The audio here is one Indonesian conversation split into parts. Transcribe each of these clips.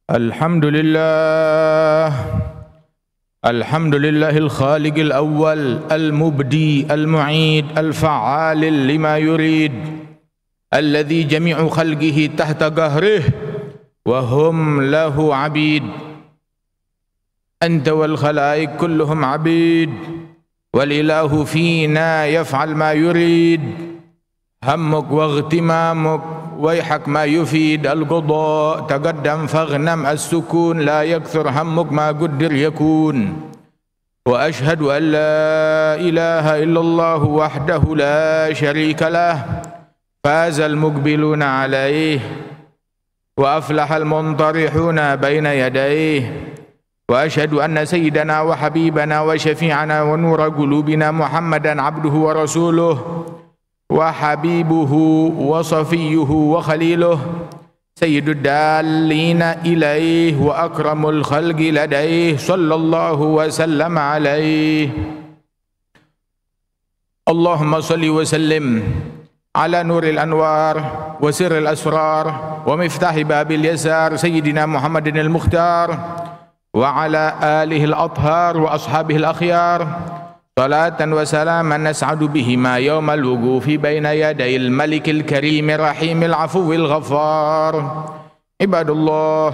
الحمد لله الحمد لله الخالق الأول المبدي المعيد الفعال لما يريد الذي جميع خلقه تحت قهره وهم له عبيد. أنت والخلائق كلهم عبيد، والإله فينا يفعل ما يريد. همك واغتمامك ويحك ما يفيد القضاء، تقدم فاغنم السكون، لا يكثر همك ما قدر يكون. وأشهد أن لا إله إلا الله وحده لا شريك له، فاز المقبلون عليه وأفلح المنطرحون بين يديه. وأشهد أن سيدنا وحبيبنا وشفيعنا ونور قلوبنا محمدا عبده ورسوله وحبيبه وصفيه وخليله، سيد الدالين إليه وأكرم الخلق لديه، صلى الله وسلم عليه. اللهم صل وسلم على نور الأنوار وسر الأسرار ومفتاح باب اليسار سيدنا محمد المختار، وعلى آله الأطهار وأصحابه الأخيار، صلاة وسلاما نسعد بهما يوم الوقوف بين يدي الملك الكريم الرحيم العفو الغفار. عباد الله،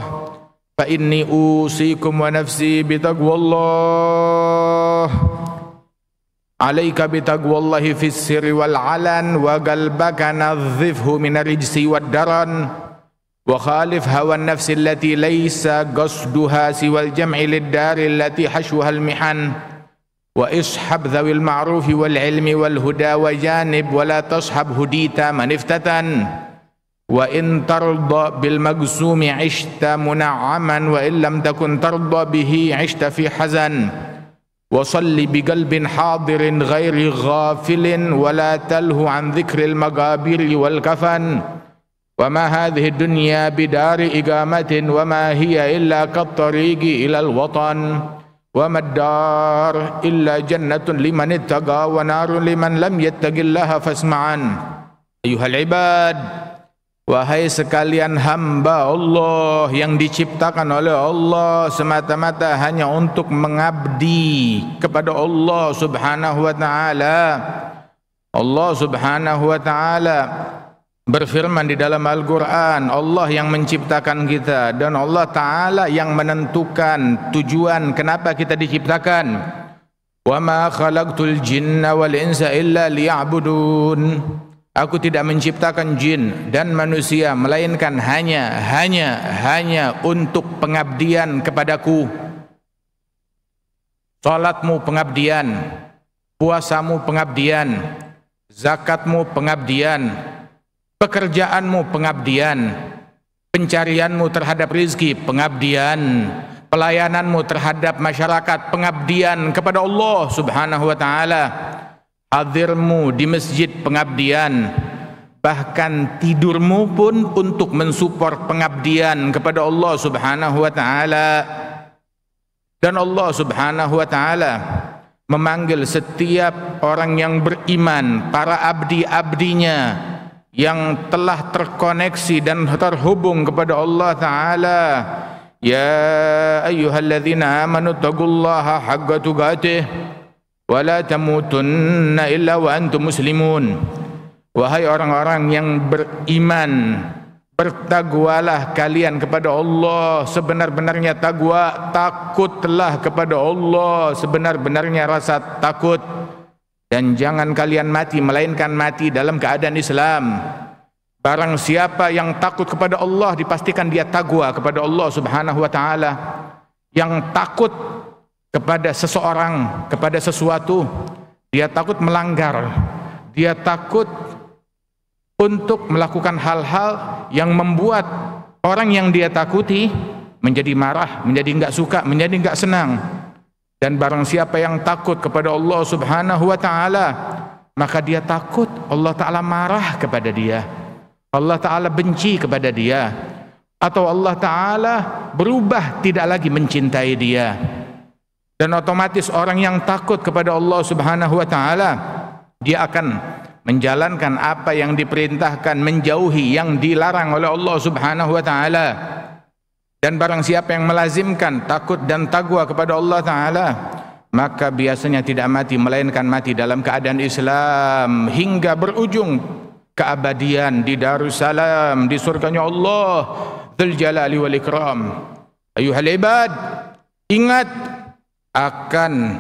فإني أوصيكم ونفسي بتقوى الله. عليك بتقوى الله في السر والعلن، وقلبك نظفه من الرجس والدرن، وخالف هوى النفس التي ليس قصدها سوى الجمع للدار التي حشوها المحن، واصحب ذوي المعروف والعلم والهدى وجانب ولا تصحب هديت من افتتن. وإن ترضى بالمقسوم عشت منعما، وإن لم تكن ترضى به عشت في حزن. وصل بقلب حاضر غير غافل، ولا تله عن ذكر المقابر والكفن. وما هذه الدنيا بدار إقامة، وما هي إلا كالطريق إلى الوطن. وما الدار إلا جنة لمن اتقى، ونار لمن لم يتق الله فاسمعا. أيها العباد، wahai sekalian hamba Allah yang diciptakan oleh Allah semata-mata hanya untuk mengabdi kepada Allah Subhanahu wa taala. Allah Subhanahu wa taala berfirman di dalam Al-Quran, Allah yang menciptakan kita dan Allah Ta'ala yang menentukan tujuan kenapa kita diciptakan. Wa ma khalaqtul jinna wal insa illa liya'budun. Aku tidak menciptakan jin dan manusia melainkan hanya untuk pengabdian kepadaku. Salatmu pengabdian, puasamu pengabdian, zakatmu pengabdian, pekerjaanmu pengabdian, pencarianmu terhadap rizki pengabdian, pelayananmu terhadap masyarakat pengabdian kepada Allah Subhanahu wa taala, hadirmu di masjid pengabdian, bahkan tidurmu pun untuk mensupport pengabdian kepada Allah Subhanahu wa taala. Dan Allah Subhanahu wa taala memanggil setiap orang yang beriman, para abdi-abdinya yang telah terkoneksi dan terhubung kepada Allah Ta'ala. Ya ayyuhalladzina amanu taqullaha haqqa tuqatih wa la tamutunna illa wa antum muslimun. Wahai orang-orang yang beriman, bertakwalah kalian kepada Allah sebenar-benarnya takwa, takutlah kepada Allah sebenar-benarnya rasa takut. Dan jangan kalian mati melainkan mati dalam keadaan Islam. Barang siapa yang takut kepada Allah, dipastikan dia takwa kepada Allah Subhanahu wa taala. Yang takut kepada seseorang, kepada sesuatu, dia takut melanggar, dia takut untuk melakukan hal-hal yang membuat orang yang dia takuti menjadi marah, menjadi enggak suka, menjadi enggak senang. Dan barang siapa yang takut kepada Allah Subhanahu wa taala, maka dia takut Allah Ta'ala marah kepada dia, Allah Ta'ala benci kepada dia, atau Allah Ta'ala berubah tidak lagi mencintai dia. Dan otomatis orang yang takut kepada Allah Subhanahu wa taala, dia akan menjalankan apa yang diperintahkan, menjauhi yang dilarang oleh Allah Subhanahu wa taala. Dan barang siapa yang melazimkan takut dan takwa kepada Allah Ta'ala, maka biasanya tidak mati, melainkan mati dalam keadaan Islam hingga berujung keabadian di Darussalam, di surganya Allah Dzul Jalali wal Ikram. Ayuhal ibad, ingat akan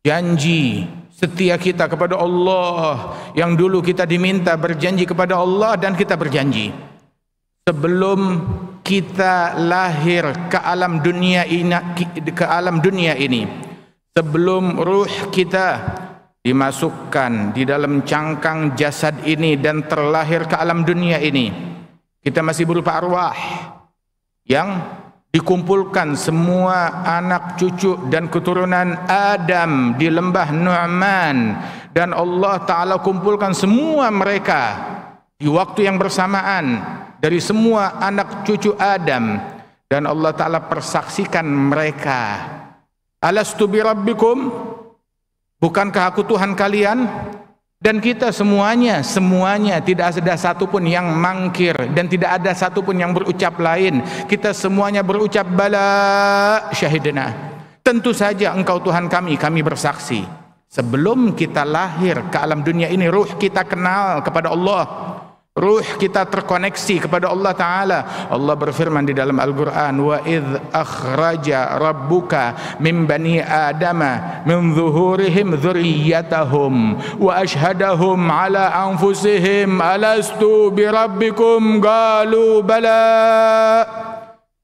janji setia kita kepada Allah yang dulu kita diminta berjanji kepada Allah, dan kita berjanji sebelum kita lahir ke alam dunia ini, sebelum ruh kita dimasukkan di dalam cangkang jasad ini dan terlahir ke alam dunia ini, kita masih berupa arwah yang dikumpulkan semua anak cucu dan keturunan Adam di lembah Nu'man, dan Allah Ta'ala kumpulkan semua mereka di waktu yang bersamaan dari semua anak cucu Adam, dan Allah Ta'ala persaksikan mereka, alastu birabbikum, bukankah aku Tuhan kalian? Dan kita semuanya tidak ada satupun yang mangkir, dan tidak ada satupun yang berucap lain. Kita semuanya berucap bala syahidna, tentu saja engkau Tuhan kami, kami bersaksi. Sebelum kita lahir ke alam dunia ini, ruh kita kenal kepada Allah, ruh kita terkoneksi kepada Allah Ta'ala. Allah berfirman di dalam Al-Quran, wa idh akhraja rabbuka min bani adama min zuhurihim dzurriyyatahum wa ashhadahum ala anfusihim alastu birabbikum qalu bala.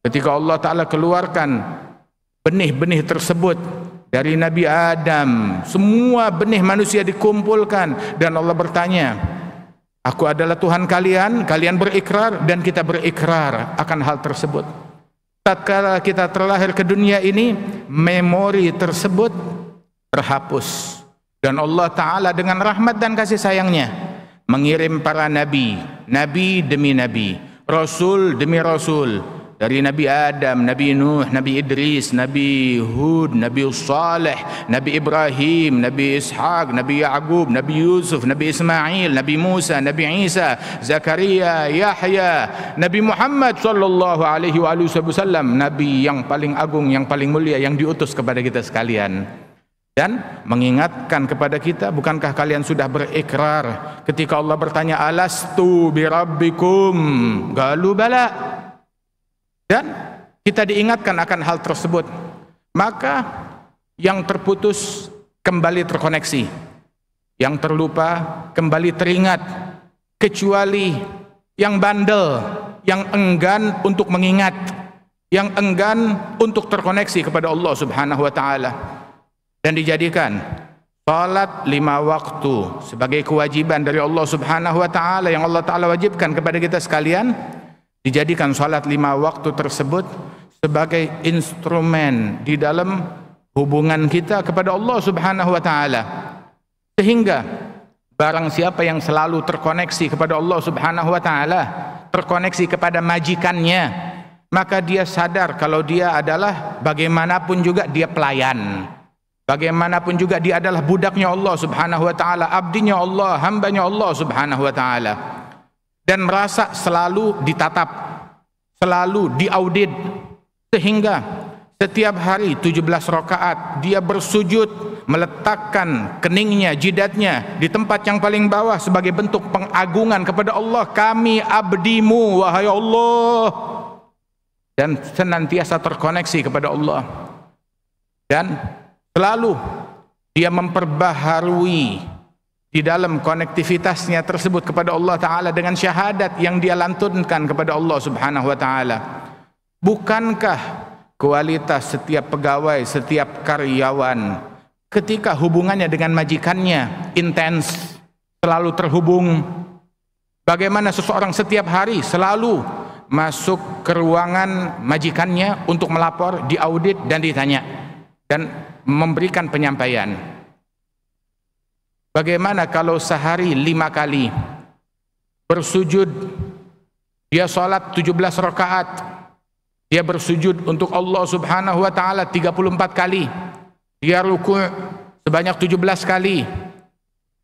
Ketika Allah Ta'ala keluarkan benih-benih tersebut dari Nabi Adam, semua benih manusia dikumpulkan, dan Allah bertanya, aku adalah Tuhan kalian, kalian berikrar, dan kita berikrar akan hal tersebut. Tatkala kita terlahir ke dunia ini, memori tersebut terhapus, dan Allah Ta'ala dengan rahmat dan kasih sayangnya mengirim para nabi, nabi demi nabi, rasul demi rasul, dari Nabi Adam, Nabi Nuh, Nabi Idris, Nabi Hud, Nabi Saleh, Nabi Ibrahim, Nabi Ishaq, Nabi Ya'qub, Nabi Yusuf, Nabi Ismail, Nabi Musa, Nabi Isa, Zakaria, Yahya, Nabi Muhammad sallallahu alaihi wasallam, Nabi yang paling agung, yang paling mulia, yang diutus kepada kita sekalian, dan mengingatkan kepada kita, bukankah kalian sudah berikrar ketika Allah bertanya, alastu birabbikum, qalu bala. Dan kita diingatkan akan hal tersebut, maka yang terputus kembali terkoneksi, yang terlupa kembali teringat, kecuali yang bandel, yang enggan untuk mengingat, yang enggan untuk terkoneksi kepada Allah Subhanahu wa Ta'ala. Dan dijadikan salat 5 waktu sebagai kewajiban dari Allah Subhanahu wa Ta'ala, yang Allah Ta'ala wajibkan kepada kita sekalian. Dijadikan salat 5 waktu tersebut sebagai instrumen di dalam hubungan kita kepada Allah Subhanahu wa Ta'ala, sehingga barang siapa yang selalu terkoneksi kepada Allah Subhanahu wa Ta'ala, terkoneksi kepada majikannya, maka dia sadar kalau dia adalah bagaimanapun juga dia pelayan, bagaimanapun juga dia adalah budaknya Allah Subhanahu wa Ta'ala, abdinya Allah, hambanya Allah Subhanahu wa Ta'ala, dan merasa selalu ditatap, selalu diaudit, sehingga setiap hari 17 rakaat dia bersujud, meletakkan keningnya, jidatnya di tempat yang paling bawah sebagai bentuk pengagungan kepada Allah. Kami abdimu wahai Allah, dan senantiasa terkoneksi kepada Allah, dan selalu dia memperbaharui di dalam konektivitasnya tersebut kepada Allah Ta'ala dengan syahadat yang dia lantunkan kepada Allah Subhanahu wa Ta'ala. Bukankah kualitas setiap pegawai, setiap karyawan ketika hubungannya dengan majikannya intens, selalu terhubung? Bagaimana seseorang setiap hari selalu masuk ke ruangan majikannya untuk melapor, diaudit, dan ditanya, dan memberikan penyampaian? Bagaimana kalau sehari 5 kali bersujud, dia sholat 17 rakaat, dia bersujud untuk Allah Subhanahu wa Ta'ala 34 kali, dia ruku' sebanyak 17 kali,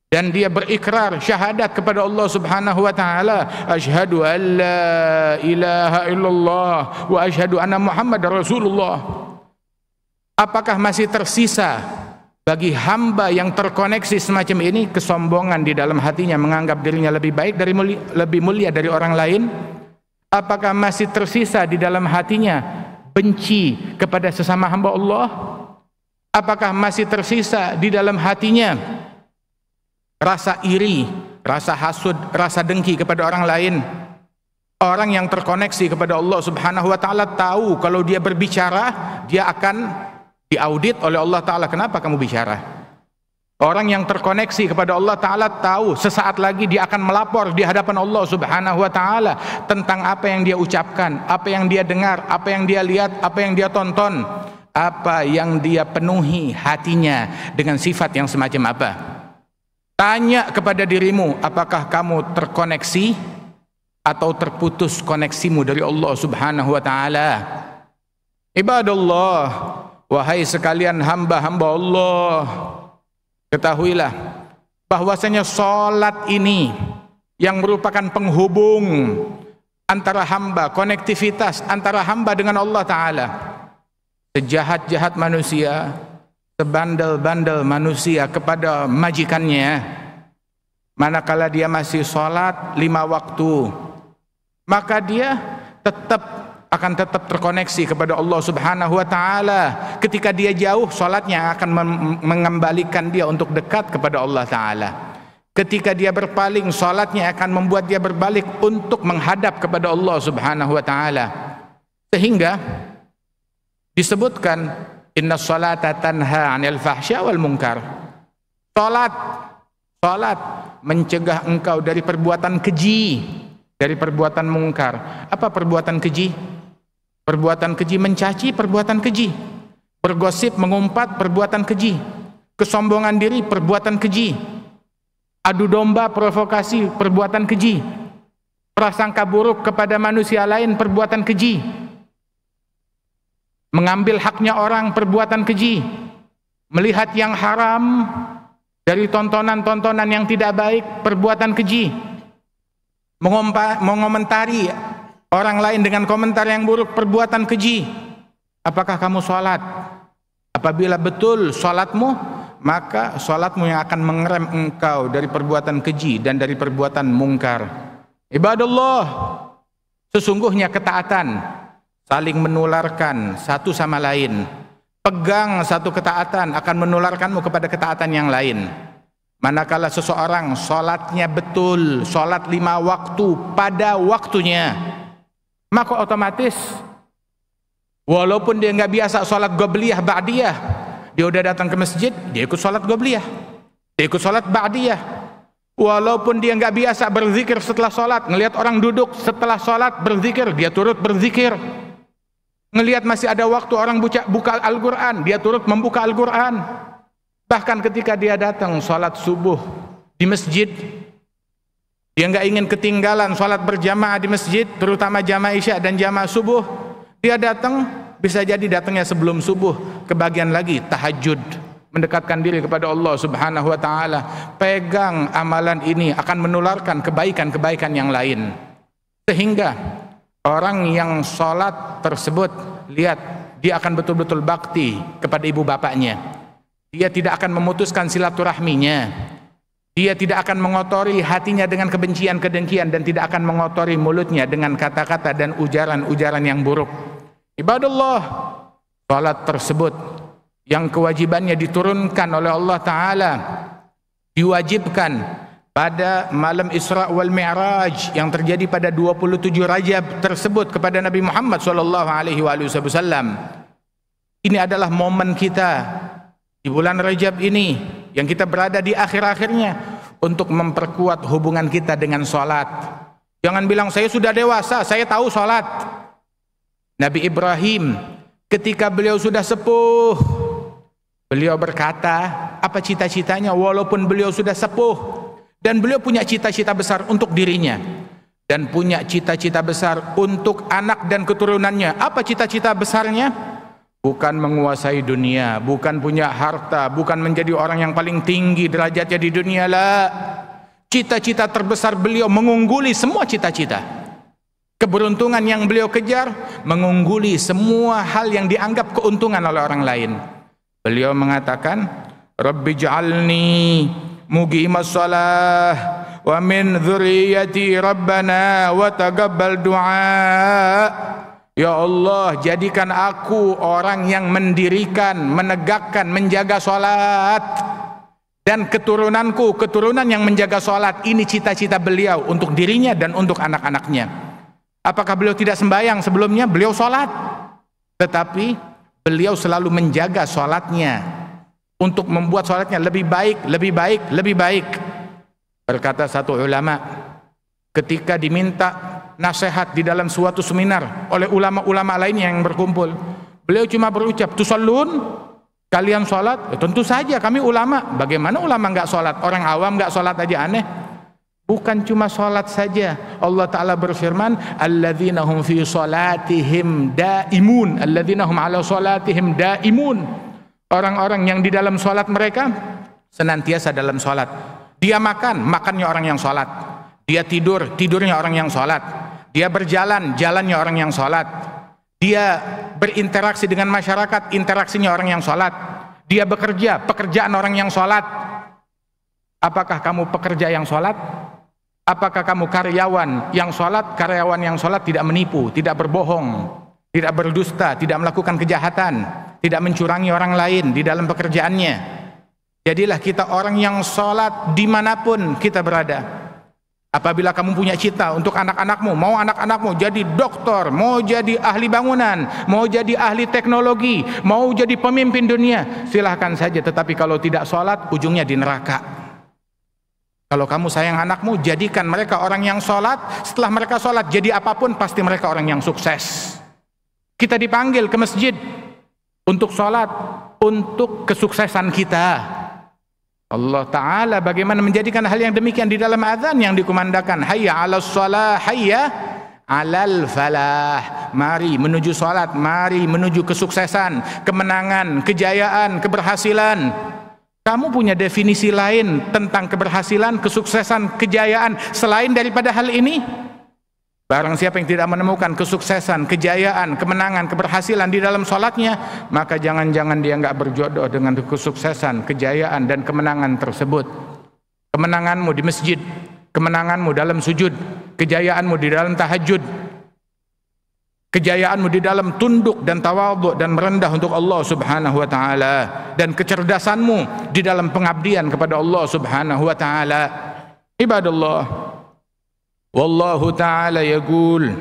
dan dia berikrar syahadat kepada Allah Subhanahu wa taala, asyhadu an la ilaha illallah wa asyhadu anna Muhammadar Rasulullah. Apakah masih tersisa bagi hamba yang terkoneksi semacam ini kesombongan di dalam hatinya, menganggap dirinya lebih baik lebih mulia dari orang lain? Apakah masih tersisa di dalam hatinya benci kepada sesama hamba Allah? Apakah masih tersisa di dalam hatinya rasa iri, rasa hasud, rasa dengki kepada orang lain? Orang yang terkoneksi kepada Allah Subhanahu wa taala tahu kalau dia berbicara, dia akan diaudit oleh Allah taala. Kenapa kamu bicara? Orang yang terkoneksi kepada Allah taala tahu sesaat lagi dia akan melapor di hadapan Allah Subhanahu wa taala tentang apa yang dia ucapkan, apa yang dia dengar, apa yang dia lihat, apa yang dia tonton, apa yang dia penuhi hatinya dengan sifat yang semacam apa. Tanya kepada dirimu, apakah kamu terkoneksi atau terputus koneksimu dari Allah Subhanahu wa taala? Ibadallah, wahai sekalian hamba-hamba Allah, ketahuilah bahwasanya salat ini yang merupakan penghubung antara hamba, konektivitas antara hamba dengan Allah taala. Sejahat-jahat manusia, sebandel-bandel manusia kepada majikannya, manakala dia masih salat 5 waktu, maka dia akan tetap terkoneksi kepada Allah Subhanahu wa taala. Ketika dia jauh, salatnya akan mengembalikan dia untuk dekat kepada Allah taala. Ketika dia berpaling, salatnya akan membuat dia berbalik untuk menghadap kepada Allah Subhanahu wa taala. Sehingga disebutkan innas salata tanha 'anil fahsya wal munkar. Salat mencegah engkau dari perbuatan keji, dari perbuatan mungkar. Apa perbuatan keji? Perbuatan keji mencaci, perbuatan keji. Bergosip, mengumpat, perbuatan keji. Kesombongan diri, perbuatan keji. Adu domba, provokasi, perbuatan keji. Prasangka buruk kepada manusia lain, perbuatan keji. Mengambil haknya orang, perbuatan keji. Melihat yang haram dari tontonan-tontonan yang tidak baik, perbuatan keji. Mengomentari orang lain dengan komentar yang buruk, perbuatan keji. Apakah kamu sholat? Apabila betul sholatmu, maka sholatmu yang akan mengerem engkau dari perbuatan keji dan dari perbuatan mungkar. Ibadallah, sesungguhnya ketaatan saling menularkan satu sama lain. Pegang satu ketaatan akan menularkanmu kepada ketaatan yang lain. Manakala seseorang sholatnya betul, sholat 5 waktu pada waktunya, maka otomatis walaupun dia nggak biasa sholat qobliyah ba'diyah, dia udah datang ke masjid, dia ikut sholat qobliyah, dia ikut sholat ba'diyah. Walaupun dia nggak biasa berzikir setelah sholat, ngelihat orang duduk setelah sholat berzikir, dia turut berzikir. Ngelihat masih ada waktu orang buka Al-Quran, dia turut membuka Al-Quran. Bahkan ketika dia datang sholat subuh di masjid, dia nggak ingin ketinggalan sholat berjamaah di masjid, terutama jamaah isya dan jamaah subuh. Dia datang, bisa jadi datangnya sebelum subuh, kebagian lagi tahajud, mendekatkan diri kepada Allah Subhanahu wa taala. Pegang amalan ini akan menularkan kebaikan-kebaikan yang lain. Sehingga orang yang sholat tersebut, lihat, dia akan betul-betul bakti kepada ibu bapaknya. Dia tidak akan memutuskan silaturahminya. Dia tidak akan mengotori hatinya dengan kebencian, kedengkian, dan tidak akan mengotori mulutnya dengan kata-kata dan ujaran-ujaran yang buruk. Ibadallah, salat tersebut yang kewajibannya diturunkan oleh Allah Ta'ala, diwajibkan pada malam Isra wal Mi'raj yang terjadi pada 27 Rajab tersebut kepada Nabi Muhammad SAW. Ini adalah momen kita di bulan Rajab ini yang kita berada di akhir-akhirnya untuk memperkuat hubungan kita dengan sholat. Jangan bilang saya sudah dewasa, saya tahu sholat. Nabi Ibrahim ketika beliau sudah sepuh, beliau berkata, apa cita-citanya walaupun beliau sudah sepuh, dan beliau punya cita-cita besar untuk dirinya dan punya cita-cita besar untuk anak dan keturunannya. Apa cita-cita besarnya? bukan menguasai dunia, bukan punya harta, bukan menjadi orang yang paling tinggi derajatnya di dunia. La. Cita-cita terbesar beliau mengungguli semua cita-cita. Keberuntungan yang beliau kejar mengungguli semua hal yang dianggap keuntungan oleh orang lain. Beliau mengatakan, Rabbi ja'alni muqimas shalah wa min dzurriyyati rabbana wa taqabbal du'a. Ya Allah, jadikan aku orang yang mendirikan, menegakkan, menjaga salat, dan keturunanku keturunan yang menjaga salat. Ini cita-cita beliau untuk dirinya dan untuk anak-anaknya. Apakah beliau tidak sembahyang sebelumnya? Beliau salat, tetapi beliau selalu menjaga salatnya untuk membuat salatnya lebih baik, lebih baik, lebih baik. Berkata satu ulama, ketika diminta nasihat di dalam suatu seminar oleh ulama-ulama lainnya yang berkumpul, beliau cuma berucap, tusallun, kalian sholat? Ya, tentu saja kami ulama. Bagaimana ulama nggak sholat? Orang awam nggak sholat aja aneh. Bukan cuma sholat saja, Allah Ta'ala berfirman, alladzina hum fi sholatihim daimun, alladzina hum ala sholatihim daimun. Orang-orang yang di dalam sholat mereka senantiasa dalam sholat. Dia makan, makannya orang yang sholat. Dia tidur, tidurnya orang yang sholat. Dia berjalan, jalannya orang yang sholat. Dia berinteraksi dengan masyarakat, interaksinya orang yang sholat. Dia bekerja, pekerjaan orang yang sholat. Apakah kamu pekerja yang sholat? Apakah kamu karyawan yang sholat? Karyawan yang sholat tidak menipu, tidak berbohong, tidak berdusta, tidak melakukan kejahatan, tidak mencurangi orang lain di dalam pekerjaannya. Jadilah kita orang yang sholat dimanapun kita berada. Apabila kamu punya cita untuk anak-anakmu, mau anak-anakmu jadi doktor, mau jadi ahli bangunan, mau jadi ahli teknologi, mau jadi pemimpin dunia, silahkan saja. Tetapi kalau tidak sholat, ujungnya di neraka. Kalau kamu sayang anakmu, jadikan mereka orang yang sholat. Setelah mereka sholat, jadi apapun pasti mereka orang yang sukses. Kita dipanggil ke masjid untuk sholat, untuk kesuksesan kita. Allah Ta'ala bagaimana menjadikan hal yang demikian di dalam azan yang dikumandangkan, hayya 'alas shalah, hayya 'alal falah. Mari menuju salat, mari menuju kesuksesan, kemenangan, kejayaan, keberhasilan. Kamu punya definisi lain tentang keberhasilan, kesuksesan, kejayaan selain daripada hal ini? Barang siapa yang tidak menemukan kesuksesan, kejayaan, kemenangan, keberhasilan di dalam sholatnya, maka jangan-jangan dia nggak berjodoh dengan kesuksesan, kejayaan, dan kemenangan tersebut. Kemenanganmu di masjid, kemenanganmu dalam sujud, kejayaanmu di dalam tahajud, kejayaanmu di dalam tunduk dan tawadhu dan merendah untuk Allah Subhanahu wa taala, dan kecerdasanmu di dalam pengabdian kepada Allah Subhanahu wa taala. Ibadallah, wallahu ta'ala yaqul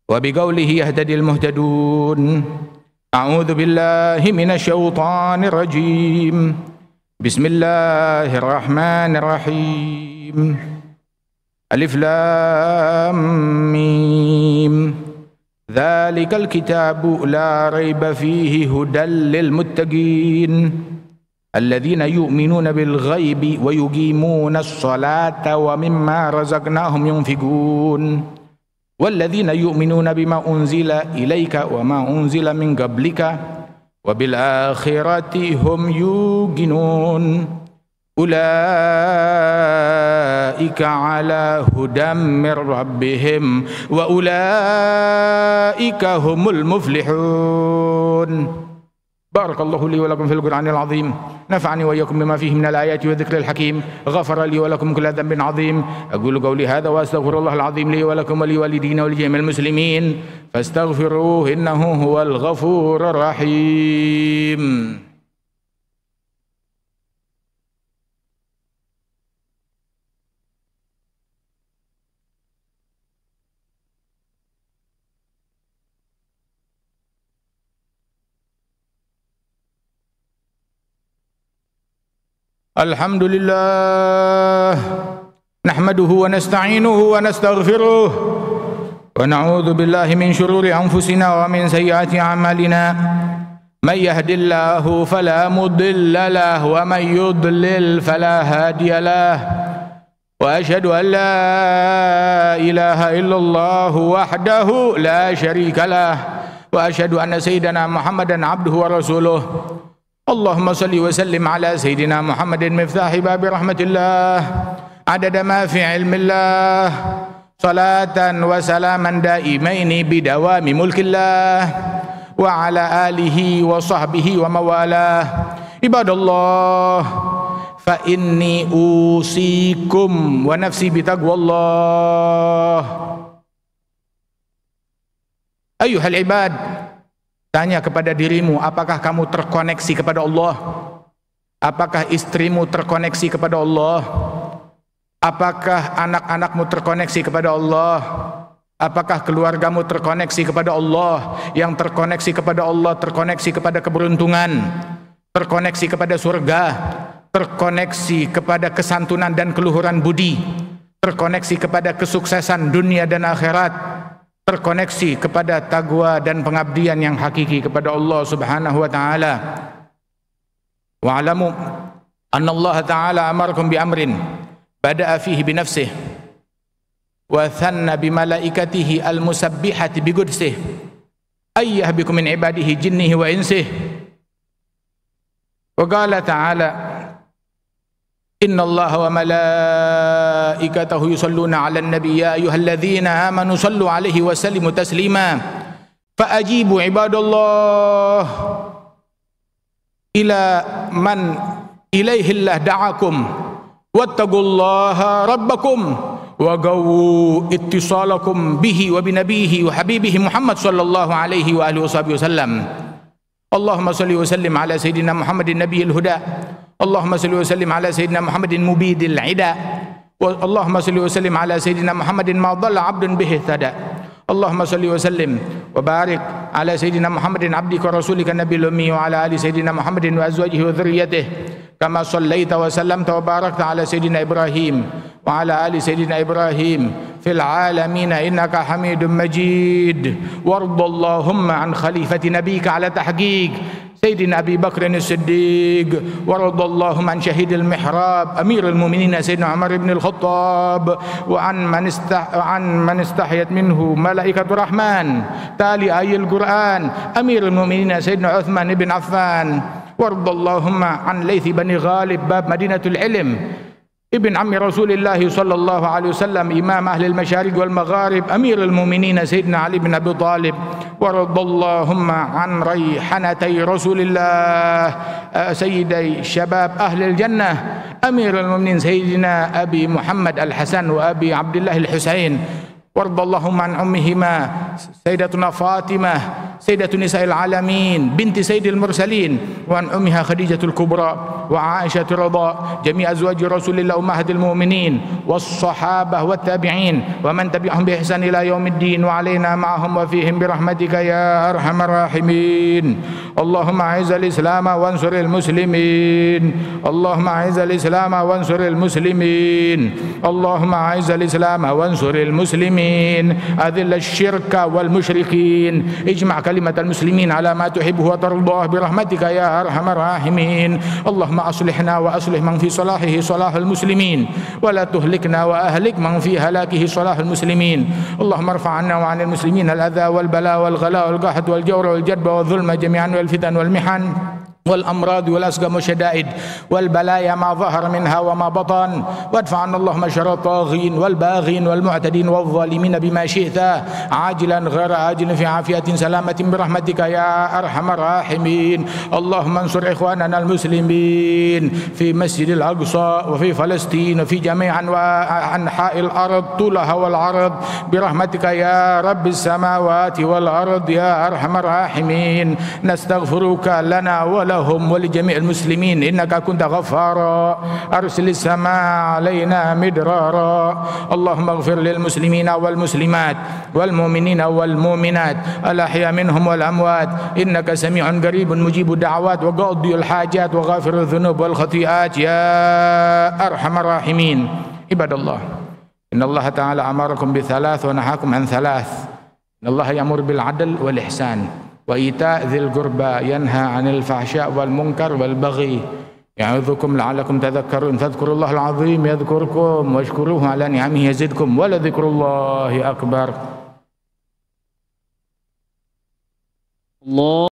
wa biqaulihi yahtadil muhtadun. A'udzu billahi minasy syaithanir rajim. Bismillahirrahmanirrahim. Alif lam mim. Dzalikal kitabu la raiba fihi hudal lil muttaqin. الذين يؤمنون بالغيب ويقيمون الصلاة ومما رزقناهم ينفقون والذين يؤمنون بما أنزل إليك وما أنزل من قبلك وبالآخرة هم يوقنون أولئك على هدى من ربهم وأولئك هم المفلحون. بارك الله لي ولكم في القرآن العظيم، نفعني وإياكم بما فيه من الآيات والذكر الحكيم، غفر لي ولكم كل ذنب عظيم. أقول قولي هذا وأستغفر الله العظيم لي ولكم ولوالدينا ولجميع المسلمين فاستغفروه إنه هو الغفور الرحيم. الحمد لله نحمده ونستعينه ونستغفره ونعوذ بالله من شرور أنفسنا ومن سيئات أعمالنا من يهد الله فلا مضل له ومن يضلل فلا هادي له وأشهد أن لا إله إلا الله وحده لا شريك له وأشهد أن سيدنا محمدا عبده ورسوله اللهم صل وسلم على سيدنا محمد مفتاح باب رحمة الله عدد ما في علم الله صلاة وسلاما دائمين بدوام ملك الله وعلى آله وصحبه وموالاه عباد الله فإني أوصيكم ونفسي بتقوى الله. Ayuhal ibad, tanya kepada dirimu, apakah kamu terkoneksi kepada Allah? Apakah istrimu terkoneksi kepada Allah? Apakah anak-anakmu terkoneksi kepada Allah? Apakah keluargamu terkoneksi kepada Allah? Yang terkoneksi kepada Allah terkoneksi kepada keberuntungan, terkoneksi kepada surga, terkoneksi kepada kesantunan dan keluhuran budi, terkoneksi kepada kesuksesan dunia dan akhirat, terkoneksi kepada taqwa dan pengabdian yang hakiki kepada Allah Subhanahu wa taala. Wa'lamu anna Allah taala amarakum bi amrin bada'a fihi bi nafsihi wa thanna bi malaikatihi al-musabbihati bi qudsihi ayyah bikum min ibadihi jinnihi wa insihi. Wa qala ta'ala Inna Allah wa malaikatahu yusalluna 'alan nabi ya ayyuhalladzina amanu sallu 'alaihi wa sallimu taslima fa ajibu ibadallah ila man ilaihi Allah da'akum wattaqullaha rabbakum wa gawu ittisalakum bihi wa binabihi wa habibihi Muhammad sallallahu alaihi wa alihi wasallam. Allahumma salli wa sallim ala sayyidina Muhammadin nabiyil huda. Allahumma salli wa sallim ala sayyidina Muhammadin mubidil ida. Allahumma salli wa sallim ala sayyidina Muhammadin ma dhalla 'abdun bihi ihtada. Allahumma salli wa sallim wa barik ala sayyidina Muhammadin 'abdika wa rasulika nabiyil ummi wa ala ali sayyidina Muhammadin wa azwajihi wa dhurriyyatihi kama sallaita wa sallamta wa barakta ala sayyidina Ibrahim wa ala ali sayyidina Ibrahim fil alamin innaka Hamidum Majid. Wardallahumma an khalifati nabiyyika ala tahqiq سيدنا أبي بكر الصديق ورضى اللهم عن شهيد المحراب أمير المؤمنين سيدنا عمر بن الخطاب وعن من استحيت منه ملائكة الرحمن تالي آي القرآن أمير المؤمنين سيدنا عثمان بن عفان وارض اللهم عن ليث بن غالب باب مدينة العلم ابن عم رسول الله صلى الله عليه وسلم إمام أهل المشارق والمغارب أمير المؤمنين سيدنا علي بن أبي طالب وارض اللهم عن ريحنتي رسول الله سيدي شباب أهل الجنة أمير المؤمنين سيدنا أبي محمد الحسن وأبي عبد الله الحسين وارض اللهم عن أمهما سيدتنا فاطمة سيدة نساء العالمين بنت سيد المرسلين وعن أمها خديجة الكبرى وعائشة رضا جميع أزواج رسول الله أمهات المؤمنين والصحابة والتابعين ومن تبعهم بإحسان إلى يوم الدين وعلينا معهم وفيهم برحمتك يا أرحم الراحمين. اللهم أعز الإسلام وانصر المسلمين. اللهم أعز الإسلام وانصر المسلمين. اللهم أعز الإسلام وانصر المسلمين. أذل الشرك والمشركين. اجمع كلمة المسلمين على ما تحبه وترضاه برحمتك يا أرحم الراحمين. اللهم أصلحنا وأصلح من في صلاحه صلاح المسلمين ولا تهلكنا وأهلك من في هلاكه صلاح المسلمين. اللهم ارفع عنا وعن المسلمين الأذى والبلاء والغلاء والقحط والجور والجدب والظلم جميعا والفتن والمحن والأمراض والأسقام والشدائد والبلايا ما ظهر منها وما بطن وادفع عنا اللهم شر الطاغين والباغين والمعتدين والظالمين بما شئت عاجلا غير آجل في عافية سلامة برحمتك يا أرحم الراحمين. اللهم انصر إخواننا المسلمين في مسجد الأقصى وفي فلسطين وفي جميع أنحاء الأرض طولها والعرض برحمتك يا رب السماوات والأرض يا أرحم الراحمين. نستغفرك لنا ولهم ولجميع المسلمين إنك كنت غفارا أرسل السماء علينا مدرارا. اللهم اغفر للمسلمين والمسلمات والمؤمنين والمؤمنات الأحياء منهم والأموات إنك سميع قريب مجيب الدعوات وقاضي الحاجات وغافر الذنوب والخطيئات يا أرحم الراحمين. عباد الله إن الله تعالى أمركم بثلاث ونهاكم عن ثلاث. إن الله يأمر بالعدل والإحسان وإيتاء ذي القربى ينهى عن الفحشاء والمنكر والبغي يعظكم لعلكم تذكرون. فاذكروا الله العظيم يذكركم واشكروه على نعمه يزدكم ولذكر الله أكبر. الله